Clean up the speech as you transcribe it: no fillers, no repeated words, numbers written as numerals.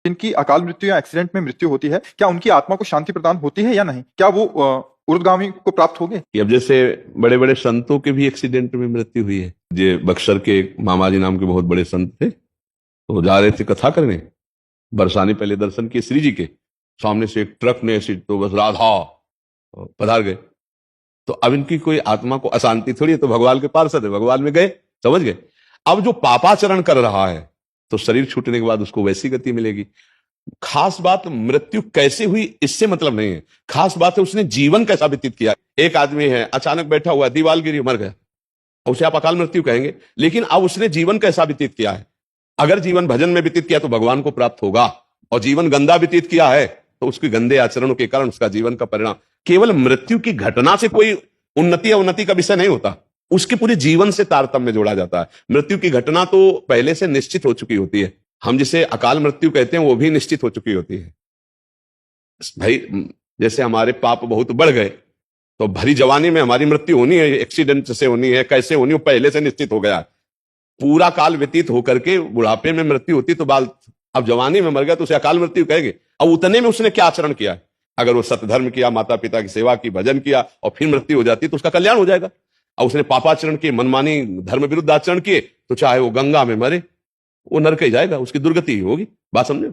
जिनकी अकाल मृत्यु या एक्सीडेंट में मृत्यु होती है, क्या उनकी आत्मा को शांति प्रदान होती है या नहीं? क्या वो ऊर्ध्वगामी को प्राप्त होंगे? अब जैसे बड़े बड़े संतों के भी एक्सीडेंट में मृत्यु हुई है। ये बक्सर के एक मामाजी नाम के बहुत बड़े संत थे, तो जा रहे थे कथा करने, बरसाने पहले दर्शन किए श्री जी के, सामने से एक ट्रक ने ऐसी तो बस राधा पधार गए। तो अब इनकी कोई आत्मा को अशांति थोड़ी है, तो भगवान के पार्षद है, भगवान में गए, समझ गए। अब जो पापाचरण कर रहा है तो शरीर छूटने के बाद उसको वैसी गति मिलेगी। खास बात मृत्यु कैसे हुई इससे मतलब नहीं है, खास बात है उसने जीवन कैसा व्यतीत किया। एक आदमी है अचानक बैठा हुआ, दीवार गिरी, मर गया, उसे आप अकाल मृत्यु कहेंगे, लेकिन अब उसने जीवन कैसा व्यतीत किया है। अगर जीवन भजन में व्यतीत किया तो भगवान को प्राप्त होगा, और जीवन गंदा व्यतीत किया है तो उसके गंदे आचरणों के कारण उसका जीवन का परिणाम। केवल मृत्यु की घटना से कोई उन्नति या उन्नति का विषय नहीं होता, उसके पूरे जीवन से तारतम्य जोड़ा जाता है। मृत्यु की घटना तो पहले से निश्चित हो चुकी होती है, हम जिसे अकाल मृत्यु कहते हैं वो भी निश्चित हो चुकी होती है। भाई जैसे हमारे पाप बहुत बढ़ गए तो भरी जवानी में हमारी मृत्यु होनी है, एक्सीडेंट से होनी है, कैसे होनी है पहले से निश्चित हो गया। पूरा काल व्यतीत होकर के बुढ़ापे में मृत्यु होती तो बाल, अब जवानी में मर गया तो उसे अकाल मृत्यु कहेंगे। अब उतने में उसने क्या आचरण किया है, अगर वो सतधर्म किया, माता पिता की सेवा की, भजन किया और फिर मृत्यु हो जाती तो उसका कल्याण हो जाएगा। और उसने पापाचरण किए, मनमानी धर्म विरुद्ध आचरण किए, तो चाहे वो गंगा में मरे वो नरक ही जाएगा, उसकी दुर्गति ही होगी। बात समझे?